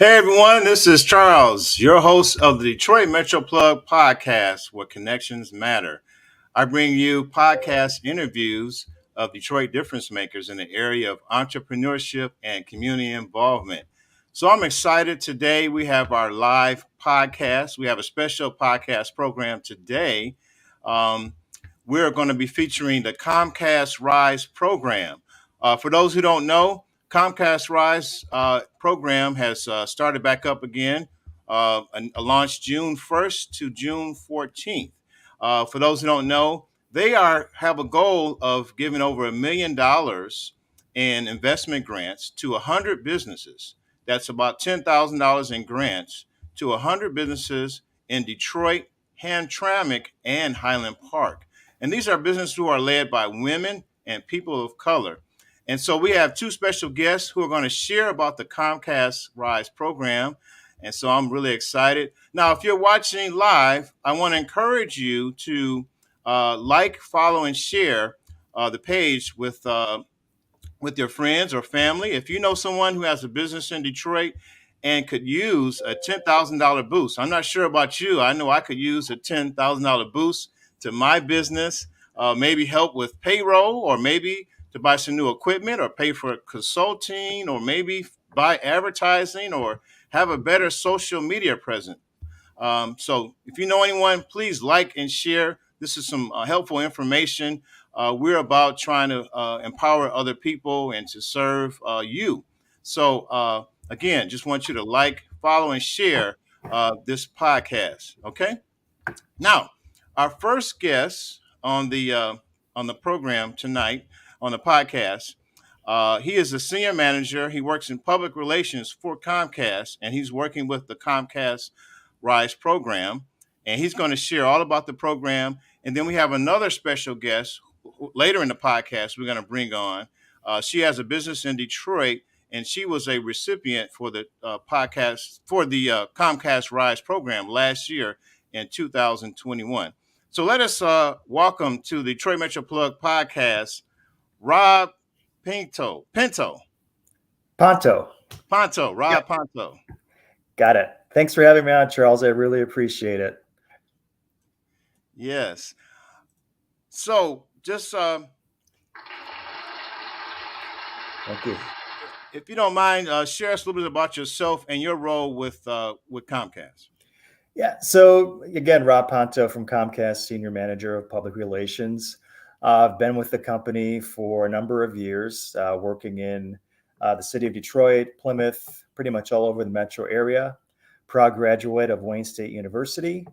Hey everyone, this is Charles, your host of the Detroit Metro Plug podcast, where connections matter. I bring you podcast interviews of Detroit difference makers in the area of entrepreneurship and community involvement. So I'm excited today. We have our live podcast. We have a special podcast program today. Um, we're going to be featuring the Comcast Rise program. For those who don't know, Comcast Rise program has started back up again, launched June 1st to June 14th. For those who don't know, have a goal of giving over $1 million in investment grants to 100 businesses. That's about $10,000 in grants to 100 businesses in Detroit, Hamtramck, and Highland Park. And these are businesses who are led by women and people of color. And so we have two special guests who are going to share about the Comcast Rise program. And so I'm really excited. Now, if you're watching live, I want to encourage you to like, follow, and share the page with your friends or family. If you know someone who has a business in Detroit and could use a $10,000 boost, I'm not sure about you. I know I could use a $10,000 boost to my business, maybe help with payroll, or maybe to buy some new equipment, or pay for consulting, or maybe buy advertising, or have a better social media presence. So if you know anyone, please like and share. This is some helpful information. We're about trying to empower other people and to serve you. So again, just want you to like, follow, and share this podcast. Okay. Now, our first guest on the program tonight on the podcast. He is a senior manager. He works in public relations for Comcast, and he's working with the Comcast Rise program. And he's going to share all about the program. And then we have another special guest later in the podcast we're going to bring on. She has a business in Detroit, and she was a recipient for the Comcast Rise program last year in 2021. So let us welcome to the Detroit Metro Plug podcast, Rob Pinto. Ponto. Rob Yep. Ponto. Got it. Thanks for having me on, Charles. I really appreciate it. Yes. So just Thank you. if you don't mind, share us a little bit about yourself and your role with Comcast. Yeah. So again, Rob Ponto from Comcast, Senior Manager of Public Relations. I've been with the company for a number of years, working in the city of Detroit, Plymouth, pretty much all over the metro area. Proud graduate of Wayne State University,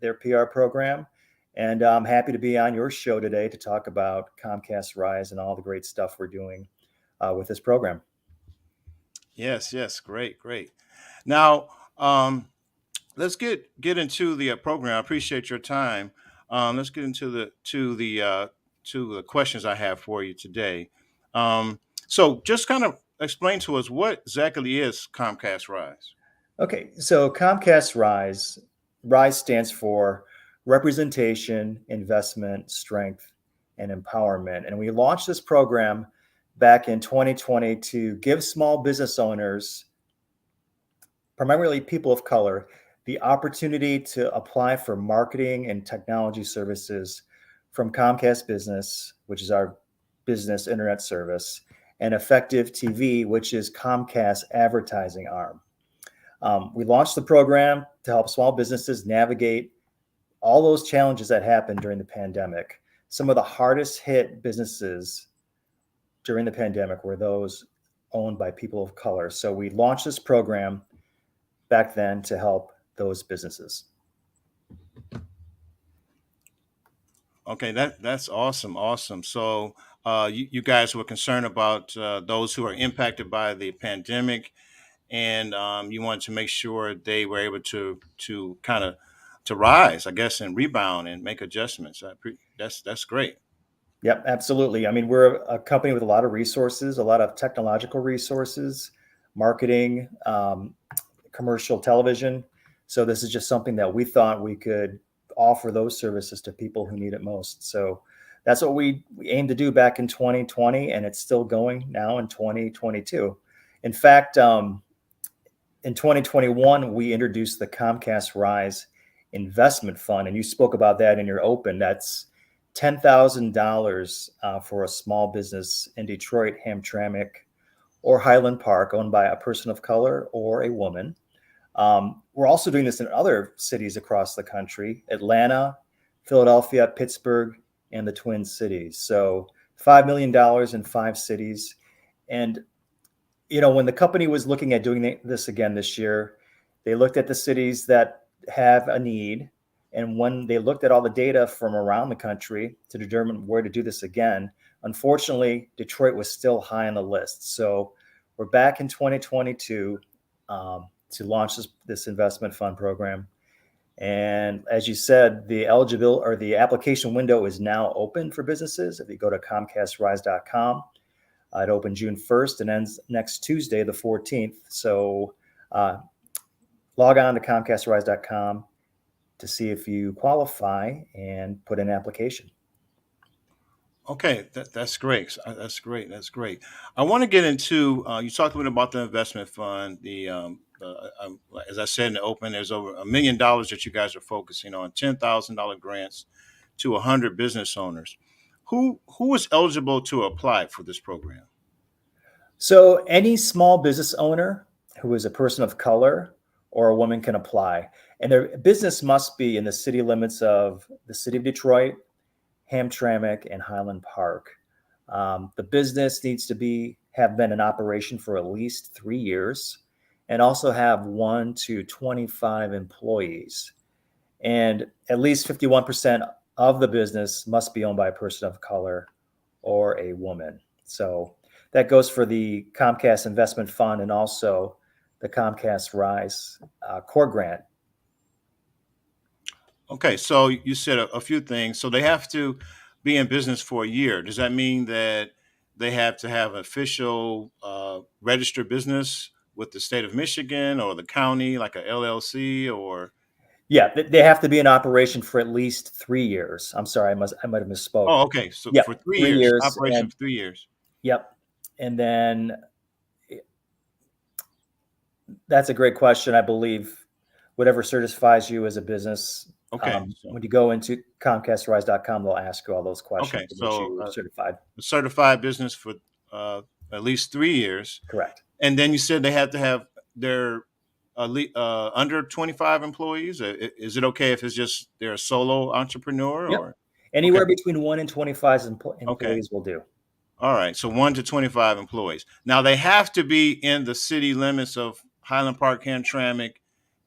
their PR program. And I'm happy to be on your show today to talk about Comcast Rise and all the great stuff we're doing with this program. Yes, great. Now, let's get into the program. I appreciate your time. Let's get into the questions I have for you today. So just kind of explain to us what exactly is Comcast Rise. Okay, so Comcast Rise stands for Representation, Investment, Strength, and Empowerment. And we launched this program back in 2020 to give small business owners, primarily people of color, the opportunity to apply for marketing and technology services from Comcast Business, which is our business internet service, and Effective TV, which is Comcast advertising arm. We launched the program to help small businesses navigate all those challenges that happened during the pandemic. Some of the hardest hit businesses during the pandemic were those owned by people of color. So we launched this program back then to help those businesses. Okay, that's awesome. So you guys were concerned about those who are impacted by the pandemic, and you wanted to make sure they were able to kind of to rise, I guess, and rebound and make adjustments. That's great. Yep, absolutely. I mean, we're a company with a lot of resources, a lot of technological resources, marketing, commercial television. So this is just something that we thought we could offer those services to people who need it most. So that's what we aimed to do back in 2020, and it's still going now in 2022. In fact, in 2021, we introduced the Comcast Rise Investment Fund, and you spoke about that in your open. That's $10,000 for a small business in Detroit, Hamtramck, or Highland Park, owned by a person of color or a woman. We're also doing this in other cities across the country: Atlanta, Philadelphia, Pittsburgh, and the Twin Cities. So $5 million in 5 cities. And, when the company was looking at doing this again this year, they looked at the cities that have a need. And when they looked at all the data from around the country to determine where to do this again, unfortunately, Detroit was still high on the list. So we're back in 2022 to launch this investment fund program. And as you said, the application window is now open for businesses. If you go to comcastrise.com, it opened June 1st and ends next Tuesday, the 14th. So log on to comcastrise.com to see if you qualify and put in an application. Okay, that's great. That's great. That's great. I want to get into, you talked a bit about the investment fund. As I said in the open, there's over $1 million that you guys are focusing on, $10,000 grants to 100 business owners. Who is eligible to apply for this program? So any small business owner who is a person of color or a woman can apply. And their business must be in the city limits of the city of Detroit, Hamtramck, and Highland Park. The business needs to have been in operation for at least 3 years and also have 1 to 25 employees. And at least 51% of the business must be owned by a person of color or a woman. So that goes for the Comcast Investment Fund and also the Comcast Rise Core Grant. Okay, so you said a few things. So they have to be in business for a year. Does that mean that they have to have official registered business with the state of Michigan or the county, like a LLC, or? Yeah, they have to be in operation for at least 3 years. I'm sorry, I might have misspoke. Oh, okay. So Yeah, for 3 3 years, years, operation and for 3 years. yep. And then that's a great question. I believe whatever certifies you as a business. Okay. When you go into comcastrise.com, they'll ask you all those questions Okay. to get So you certified. a certified business for at least 3 years. Correct. And then you said they have to have their under 25 employees. Is it okay if it's just they're a solo entrepreneur? Yep. Or? Anywhere Okay. between 1 and 25 employees Okay. will do. All right. So 1 to 25 employees. Now they have to be in the city limits of Highland Park, Hamtramck,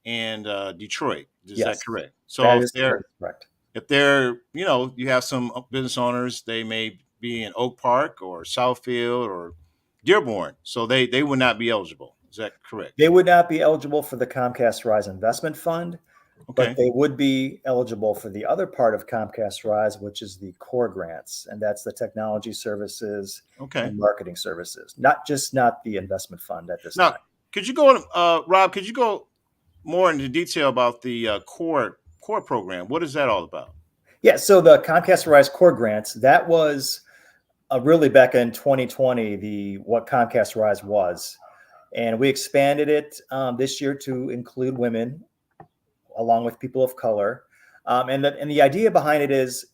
and Detroit. Is that Yes, correct? So that is correct. if they're, you have some business owners, they may be in Oak Park or Southfield or Dearborn. So they would not be eligible. Is that correct? They would not be eligible for the Comcast Rise Investment Fund, but Okay. they would be eligible for the other part of Comcast Rise, which is the core grants, and that's the technology services Okay. and marketing services, not the investment fund at this Now, time. could you go, Rob? Could you go more into detail about the core program? What is that all about? Yeah, so the Comcast Rise core grants, that was really back in 2020, what Comcast Rise was. And we expanded it this year to include women along with people of color. And the idea behind it is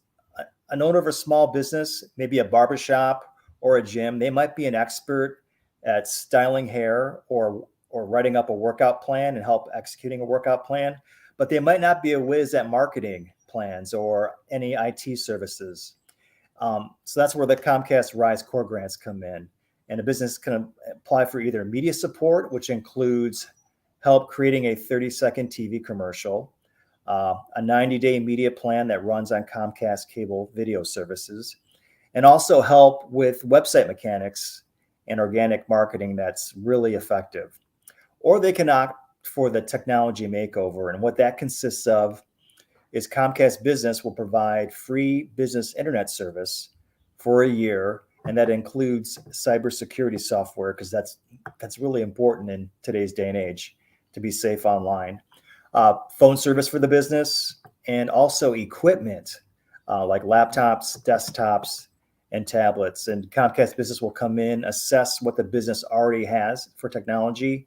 an owner of a small business, maybe a barbershop or a gym, they might be an expert at styling hair or writing up a workout plan and help executing a workout plan, but they might not be a whiz at marketing plans or any IT services. So that's where the Comcast Rise core grants come in. And a business can apply for either media support, which includes help creating a 30-second TV commercial, a 90-day media plan that runs on Comcast cable video services, and also help with website mechanics and organic marketing that's really effective. Or they can opt for the technology makeover. And what that consists of is Comcast Business will provide free business internet service for a year. And that includes cybersecurity software, because that's really important in today's day and age to be safe online. Phone service for the business, and also equipment like laptops, desktops, and tablets. And Comcast Business will come in, assess what the business already has for technology,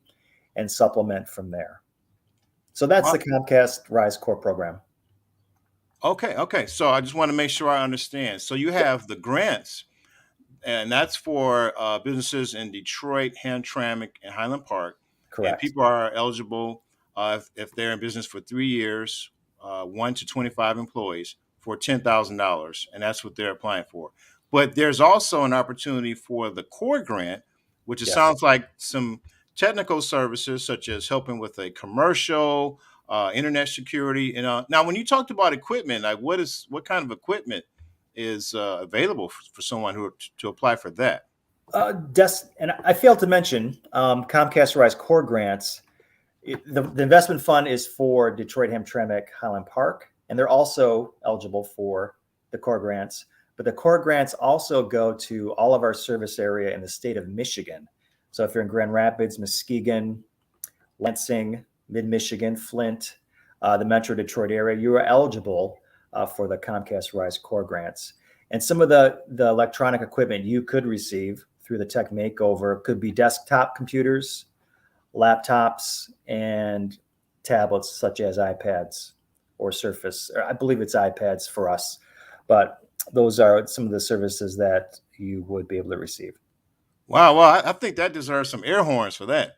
and supplement from there. So that's Well, the Comcast Rise Core program. okay. So I just want to make sure I understand. So you have the grants, and that's for businesses in Detroit, Hamtramck, and Highland Park. And Correct. people are eligible if they're in business for 3 years, 1 to 25 employees, for $10,000, and that's what they're applying for. But there's also an opportunity for the core grant, which it Yes. sounds like some technical services such as helping with a commercial, internet security. And now, when you talked about equipment, like what kind of equipment is available for someone to apply for that? And I failed to mention Comcast Rise Core grants. The investment fund is for Detroit, Hamtramck, Highland Park, and they're also eligible for the core grants. But the core grants also go to all of our service area in the state of Michigan. So if you're in Grand Rapids, Muskegon, Lansing, Mid-Michigan, Flint, the Metro Detroit area, you are eligible for the Comcast Rise Core grants. And some of the electronic equipment you could receive through the Tech Makeover could be desktop computers, laptops, and tablets such as iPads or Surface. Or I believe it's iPads for us, but those are some of the services that you would be able to receive. Wow, well, I think that deserves some air horns for that.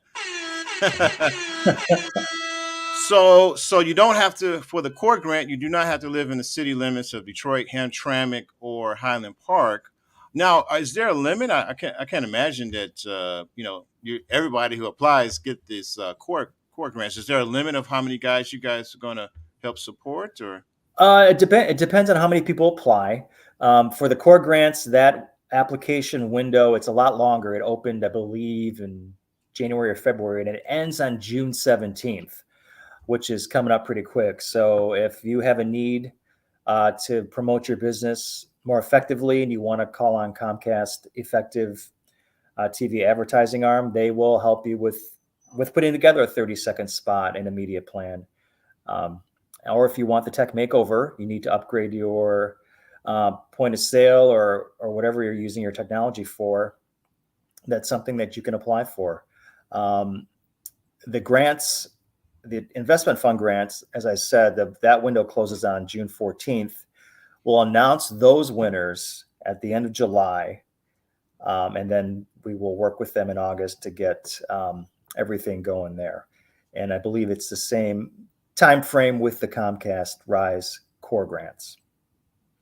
So you don't have to, for the core grant, you do not have to live in the city limits of Detroit, Hamtramck, or Highland Park. Now, is there a limit? I can't imagine that everybody who applies get this core grants. Is there a limit of how many guys you guys are going to help support, or? It depends on how many people apply. For the core grants, that application window, it's a lot longer. It opened, I believe, in January or February, and it ends on June 17th, which is coming up pretty quick. So if you have a need to promote your business more effectively and you want to call on Comcast Effective TV advertising arm, they will help you with putting together a 30-second spot and a media plan. Or if you want the tech makeover, you need to upgrade your point of sale or whatever you're using your technology for. That's something that you can apply for. The grants, the investment fund grants, as I said, that window closes on June 14th. We'll announce those winners at the end of July, and then we will work with them in August to get everything going there. And I believe it's the same time frame with the Comcast Rise Core grants.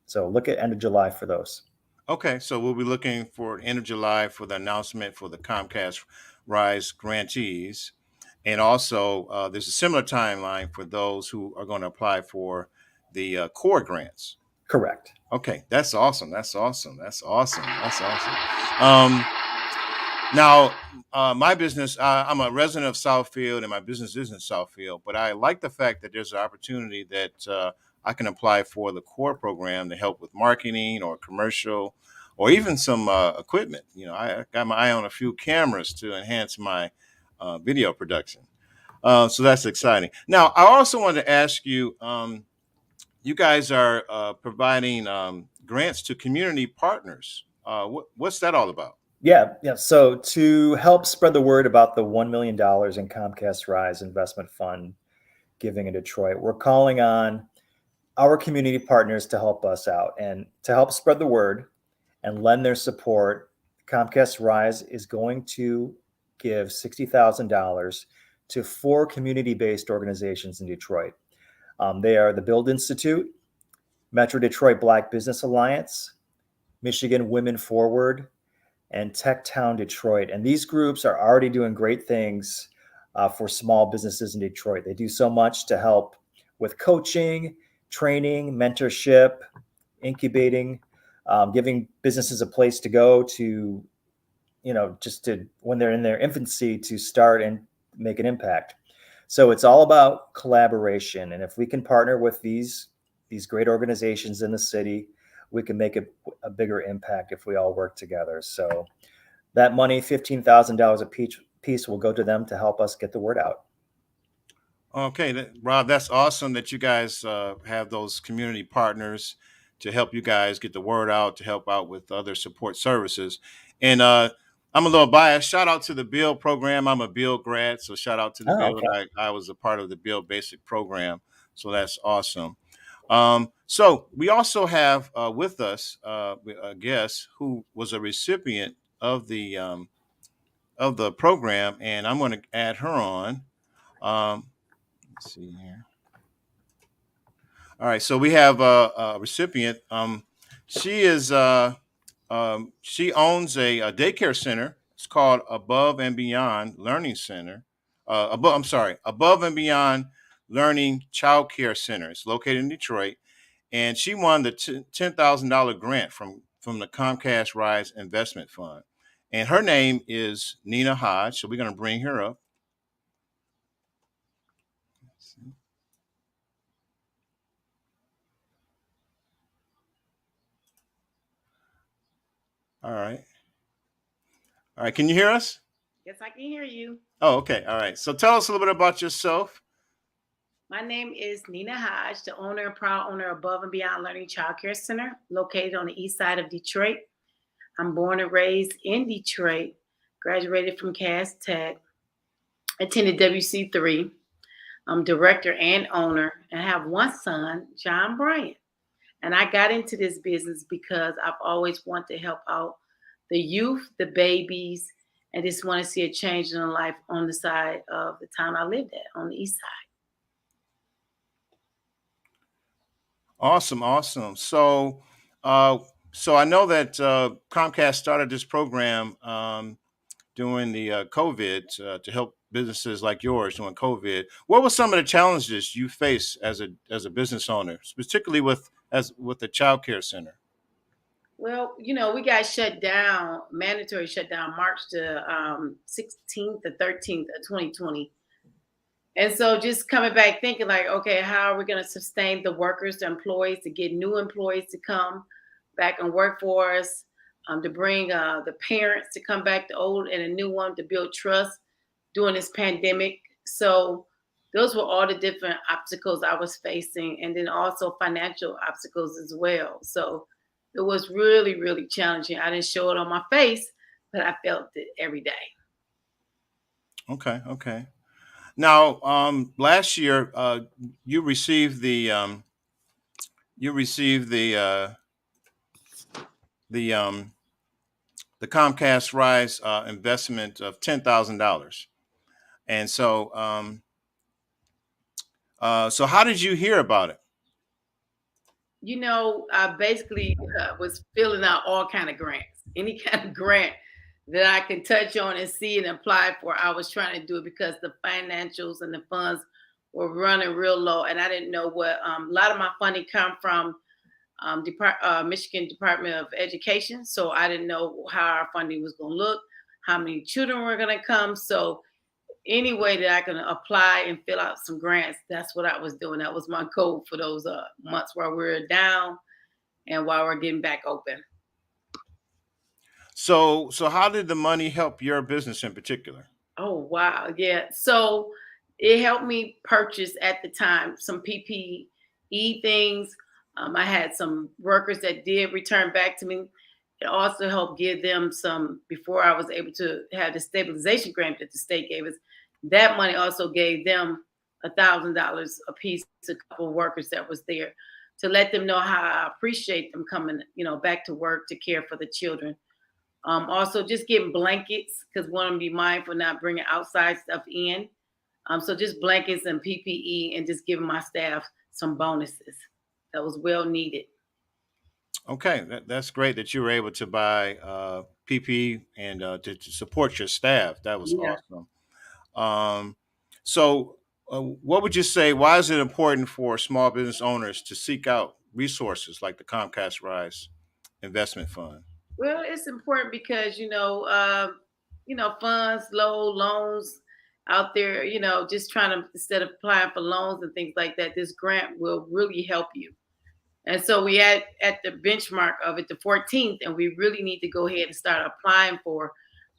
So look at end of July for those. Okay, so we'll be looking for end of July for the announcement for the Comcast Rise grantees. And also, there's a similar timeline for those who are going to apply for the core grants. Correct. Okay, that's awesome. Um, Now, my business, I'm a resident of Southfield and my business is in Southfield, but I like the fact that there's an opportunity that I can apply for the core program to help with marketing or commercial or even some equipment. I got my eye on a few cameras to enhance my video production. So that's exciting. Now, I also wanted to ask you, you guys are providing grants to community partners. What's that all about? Yeah. So to help spread the word about the $1 million in Comcast Rise Investment Fund giving in Detroit, we're calling on our community partners to help us out and to help spread the word and lend their support. Comcast Rise is going to give $60,000 to 4 community-based organizations in Detroit. They are the Build Institute, Metro Detroit Black Business Alliance, Michigan Women Forward, and Tech Town Detroit. And these groups are already doing great things for small businesses in Detroit. They do so much to help with coaching, training, mentorship, incubating, giving businesses a place to go to, just to, when they're in their infancy, to start and make an impact. So it's all about collaboration. And if we can partner with these great organizations in the city, we can make a bigger impact if we all work together. So that money, $15,000 a piece, will go to them to help us get the word out. Okay, Rob, that's awesome that you guys have those community partners to help you guys get the word out, to help out with other support services. And I'm a little biased. Shout out to the Build program. I'm a Build grad, so shout out to the Oh, Build. okay. I was a part of the Build Basic program, so that's awesome. So we also have with us a guest who was a recipient of the program, and I'm going to add her on. Let's see here. All right, so we have a recipient. She is she owns a daycare center. It's called Above and Beyond Learning Center. Above and Beyond Learning Child Care Center. It's located in Detroit, and she won the $10,000 grant from the Comcast Rise Investment Fund. And her name is Nina Hodge. So we're going to bring her up. All right. All right. Can you hear us? Yes, I can hear you. Oh, okay. All right. So tell us a little bit about yourself. My name is Nina Hodge, the owner and proud owner of Above and Beyond Learning Child Care Center, located on the east side of Detroit. I'm born and raised in Detroit, graduated from Cass Tech, attended WC3. I'm director and owner, and I have one son, John Bryant. And I got into this business because I've always wanted to help out the youth, the babies, and just want to see a change in their life on the side of the town I lived at, on the east side. Awesome. Awesome. So I know that Comcast started this program during the COVID to help businesses like yours during COVID. What were some of the challenges you face as a business owner, particularly with the child care center? Well, we got shut down, mandatory shutdown, March the 16th to 13th of 2020. And so just coming back thinking like, okay, how are we going to sustain the workers, the employees, to get new employees to come back and work for us, to bring the parents to come back, the old and a new one, to build trust during this pandemic. So those were all the different obstacles I was facing, and then also financial obstacles as well. So it was really, really challenging. I didn't show it on my face, but I felt it every day. Okay. Okay. Now, last year, you received you received the the Comcast Rise investment of $10,000, and so how did you hear about it? I basically was filling out all kind of grants, any kind of grant that I can touch on and see and apply for. I was trying to do it because the financials and the funds were running real low, and I didn't know what. A lot of my funding come from Michigan Department of Education, so I didn't know how our funding was going to look, how many children were going to come. So any way that I can apply and fill out some grants, that's what I was doing. That was my goal for those months while we were down and while we're getting back open. So how did the money help your business in particular? Oh, wow. Yeah. So it helped me purchase at the time some PPE things. I had some workers that did return back to me. It also helped give them some, before I was able to have the stabilization grant that the state gave us. That money also gave them $1,000 a piece to a couple of workers that was there, to let them know how I appreciate them coming, back to work to care for the children. Also, just getting blankets, because we want to be mindful not bringing outside stuff in. So just blankets and PPE, and just giving my staff some bonuses. That was well needed. Okay, that's great that you were able to buy PPE and to support your staff. That was Yeah. awesome. Um, so, what would you say? Why is it important for small business owners to seek out resources like the Comcast Rise Investment Fund? Well, it's important because funds, loans out there. Just trying to, instead of applying for loans and things like that, this grant will really help you. And so we at the benchmark of it, the 14th, and we really need to go ahead and start applying for,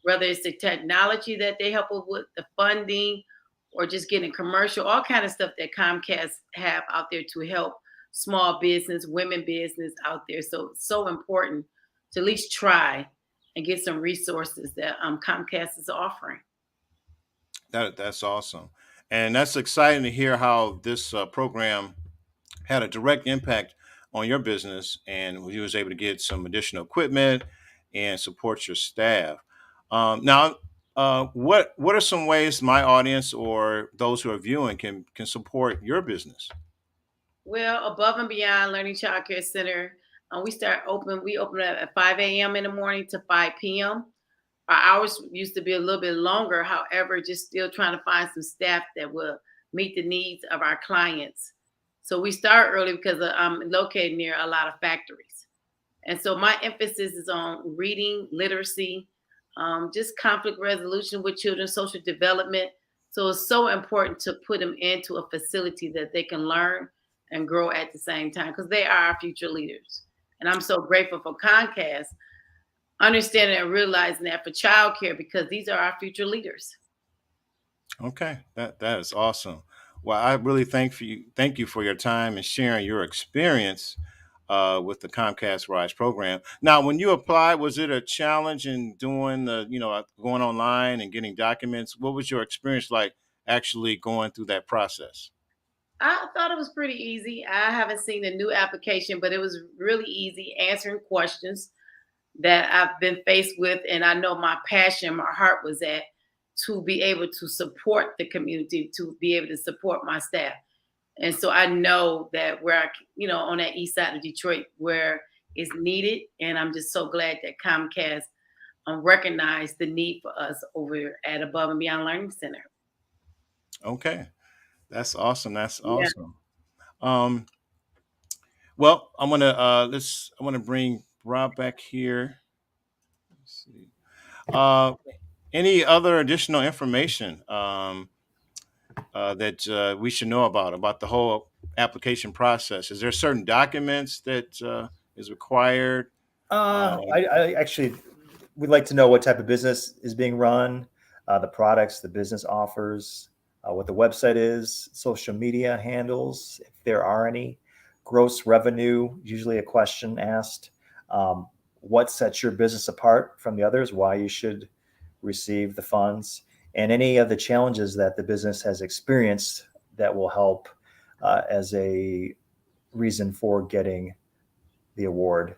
whether it's the technology that they help us with, the funding, or just getting commercial, all kind of stuff that Comcast have out there to help small business, women business out there. So it's so important to at least try and get some resources that Comcast is offering. That's awesome, and that's exciting to hear how this program had a direct impact on your business, and you was able to get some additional equipment and support your staff. Now, what are some ways my audience or those who are viewing can support your business? Well, Above and Beyond Learning Child Care Center, we open up at 5 a.m. in the morning to 5 p.m. Our hours used to be a little bit longer. However, just still trying to find some staff that will meet the needs of our clients. So we start early because I'm located near a lot of factories. And so my emphasis is on reading, literacy, just conflict resolution with children, social development. So it's so important to put them into a facility that they can learn and grow at the same time, because they are our future leaders. And I'm so grateful for Comcast understanding and realizing that for childcare, because these are our future leaders. Okay, that is awesome. Well, I really thank you for your time and sharing your experience with the Comcast Rise program. Now, when you applied, was it a challenge in doing going online and getting documents? What was your experience like actually going through that process? I thought it was pretty easy. I haven't seen the new application, but it was really easy answering questions that I've been faced with. And I know my passion, my heart was at to be able to support the community, to be able to support my staff. And so I know that on that east side of Detroit, where it's needed. And I'm just so glad that Comcast recognized the need for us over at Above and Beyond Learning Center. Okay, that's awesome. That's Yeah. awesome. Um, well, I want to bring Rob back here. Let's see. Uh, any other additional information that we should know about the whole application process? Is there certain documents that is required? I actually would like to know what type of business is being run, the products the business offers, what the website is, social media handles, if there are any, gross revenue, usually a question asked, what sets your business apart from the others, why you should receive the funds, and any of the challenges that the business has experienced that will help as a reason for getting the award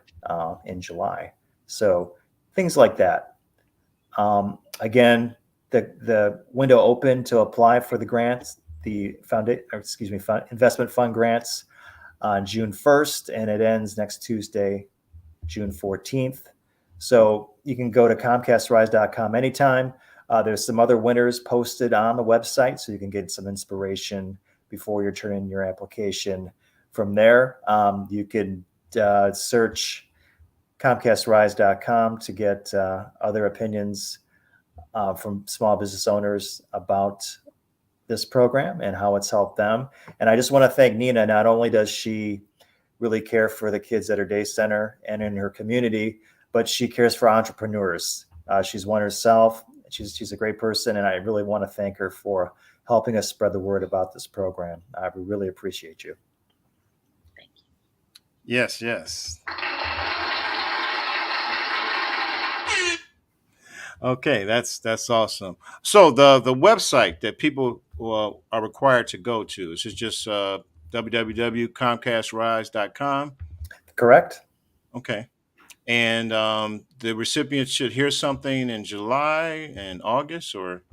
in July. So things like that. Again, the window open to apply for the grants, investment fund grants on June 1st, and it ends next Tuesday, June 14th. So you can go to comcastrise.com anytime. There's some other winners posted on the website, so you can get some inspiration before you're turning your application. From there, you can search comcastrise.com to get other opinions from small business owners about this program and how it's helped them. And I just want to thank Nina. Not only does she really care for the kids at her day center and in her community, but she cares for entrepreneurs. She's one herself. She's a great person, and I really want to thank her for helping us spread the word about this program. We really appreciate you. Thank you. Yes, yes. Okay, that's awesome. So the website that people are required to go to is just www.comcastrise.com. Correct. Okay, and the recipients should hear something in July and August, or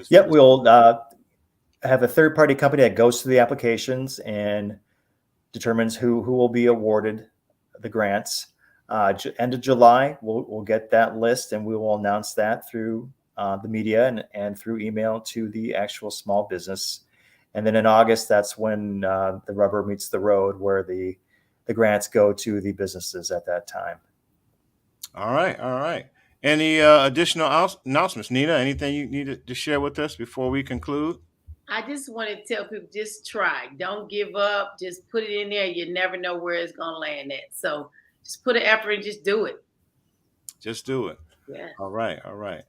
Yep, we'll have a third-party company that goes through the applications and determines who will be awarded the grants. End of July, we'll get that list, and we will announce that through the media and through email to the actual small business. And then in August, that's when the rubber meets the road, where the grants go to the businesses at that time. All right, all right. Any additional announcements, Nina? Anything you need to share with us before we conclude? I just want to tell people, just try. Don't give up. Just put it in there. You never know where it's going to land at. So just put an effort and just do it. Just do it. Yeah. All right, all right.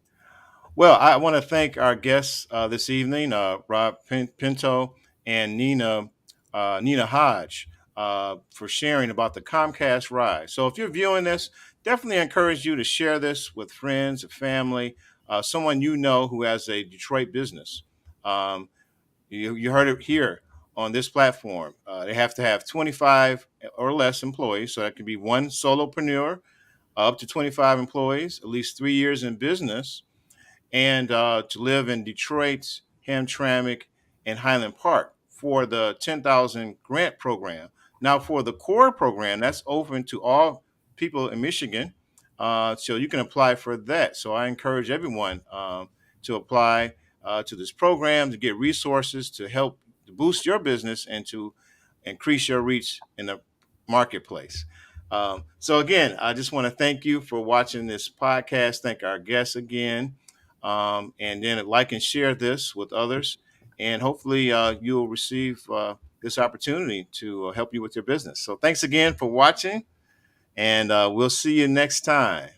Well, I want to thank our guests this evening, Rob Pinto and Nina Hodge, for sharing about the Comcast Rise. So if you're viewing this, definitely encourage you to share this with friends, or family, someone you know who has a Detroit business. Um, you heard it here on this platform. They have to have 25 or less employees, so that could be one solopreneur, up to 25 employees, at least 3 years in business, and to live in Detroit, Hamtramck, and Highland Park for the 10,000 grant program. Now, for the core program, that's open to all people in Michigan, so you can apply for that. So I encourage everyone to apply to this program to get resources to help to boost your business and to increase your reach in the marketplace. So again, I just want to thank you for watching this podcast. Thank our guests again, and then like and share this with others, and hopefully you'll receive this opportunity to help you with your business. So thanks again for watching, and we'll see you next time.